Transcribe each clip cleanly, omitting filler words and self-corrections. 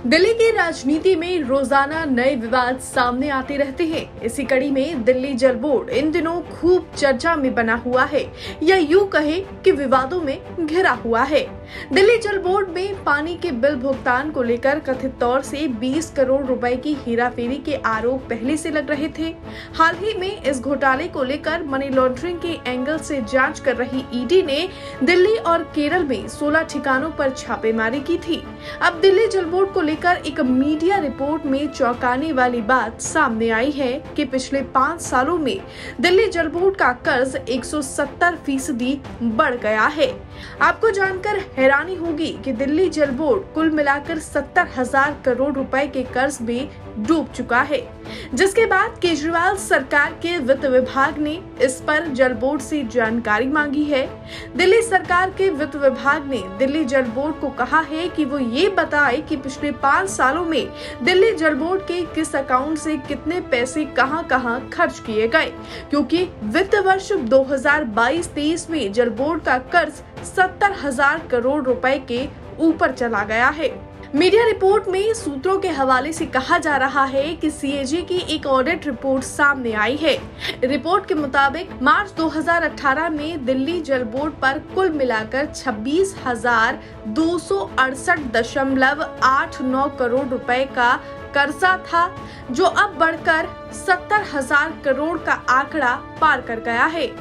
दिल्ली की राजनीति में रोजाना नए विवाद सामने आते रहते हैं। इसी कड़ी में दिल्ली जल बोर्ड इन दिनों खूब चर्चा में बना हुआ है, या यूं कहे कि विवादों में घिरा हुआ है। दिल्ली जल बोर्ड में पानी के बिल भुगतान को लेकर कथित तौर से 20 करोड़ रुपए की हेराफेरी के आरोप पहले से लग रहे थे। हाल ही में इस घोटाले को लेकर मनी लॉन्ड्रिंग के एंगल से जांच कर रही ईडी ने दिल्ली और केरल में 16 ठिकानों पर छापेमारी की थी। अब दिल्ली जल बोर्ड को लेकर एक मीडिया रिपोर्ट में चौंकाने वाली बात सामने आई है कि पिछले 5 सालों में दिल्ली जल बोर्ड का कर्ज 170% बढ़ गया है। आपको जानकर हैरानी होगी कि दिल्ली जल बोर्ड कुल मिलाकर 70,000 करोड़ रुपए के कर्ज में डूब चुका है, जिसके बाद केजरीवाल सरकार के वित्त विभाग ने इस पर जल बोर्ड से जानकारी मांगी है। दिल्ली सरकार के वित्त विभाग ने दिल्ली जल बोर्ड को कहा है कि वो ये बताए कि पिछले 5 सालों में दिल्ली जल बोर्ड के किस अकाउंट से कितने पैसे कहां-कहां खर्च किए गए, क्योंकि वित्त वर्ष 2022-23 में जल बोर्ड का कर्ज 70,000 करोड़ रुपए के ऊपर चला गया है। मीडिया रिपोर्ट में सूत्रों के हवाले से कहा जा रहा है कि सीएजी की एक ऑडिट रिपोर्ट सामने आई है। रिपोर्ट के मुताबिक मार्च 2018 में दिल्ली जल बोर्ड पर कुल मिलाकर 26,268.89 करोड़ रुपए का कर्जा था, जो अब बढ़कर 70,000 करोड़ का आंकड़ा पार कर गया है।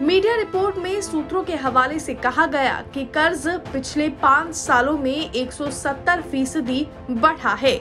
मीडिया रिपोर्ट में सूत्रों के हवाले से कहा गया कि कर्ज पिछले 5 सालों में 170% बढ़ा है।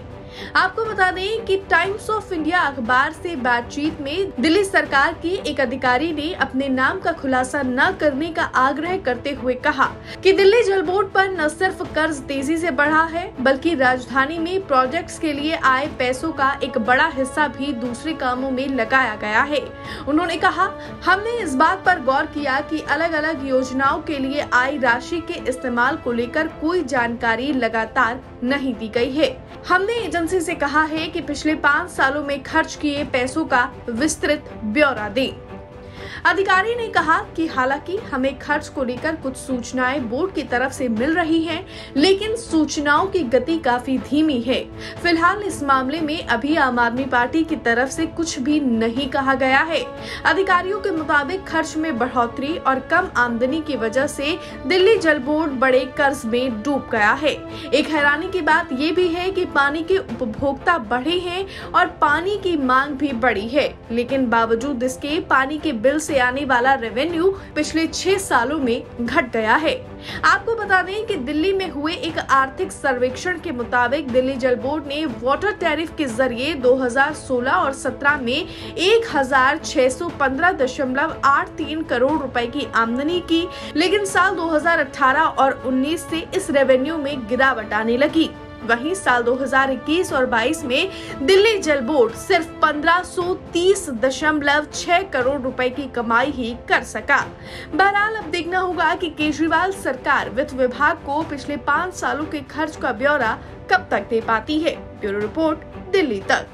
आपको बता दें कि टाइम्स ऑफ इंडिया अखबार से बातचीत में दिल्ली सरकार के एक अधिकारी ने अपने नाम का खुलासा न करने का आग्रह करते हुए कहा कि दिल्ली जल बोर्ड पर न सिर्फ कर्ज तेजी से बढ़ा है, बल्कि राजधानी में प्रोजेक्ट्स के लिए आए पैसों का एक बड़ा हिस्सा भी दूसरे कामों में लगाया गया है। उन्होंने कहा, हमने इस बात पर गौर किया कि अलग अलग योजनाओं के लिए आई राशि के इस्तेमाल को लेकर कोई जानकारी लगातार नहीं दी गई है। हमने एजेंसी से कहा है कि पिछले 5 सालों में खर्च किए पैसों का विस्तृत ब्यौरा दें। अधिकारी ने कहा कि हालांकि हमें खर्च को लेकर कुछ सूचनाएं बोर्ड की तरफ से मिल रही हैं, लेकिन सूचनाओं की गति काफी धीमी है। फिलहाल इस मामले में अभी आम आदमी पार्टी की तरफ से कुछ भी नहीं कहा गया है। अधिकारियों के मुताबिक खर्च में बढ़ोतरी और कम आमदनी की वजह से दिल्ली जल बोर्ड बड़े कर्ज में डूब गया है। एक हैरानी की बात ये भी है कि पानी के उपभोक्ता बढ़े हैं और पानी की मांग भी बढ़ी है, लेकिन बावजूद इसके पानी के बिल से आने वाला रेवेन्यू पिछले 6 सालों में घट गया है। आपको बता दें कि दिल्ली में हुए एक आर्थिक सर्वेक्षण के मुताबिक दिल्ली जल बोर्ड ने वाटर टैरिफ के जरिए 2016 और 17 में 1,615.83 करोड़ रुपए की आमदनी की, लेकिन साल 2018 और 19 से इस रेवेन्यू में गिरावट आने लगी। वहीं साल 2021 और 22 में दिल्ली जल बोर्ड सिर्फ 1530.6 करोड़ रुपए की कमाई ही कर सका। बहरहाल अब देखना होगा कि केजरीवाल सरकार वित्त विभाग को पिछले 5 सालों के खर्च का ब्यौरा कब तक दे पाती है। ब्यूरो रिपोर्ट, दिल्ली तक।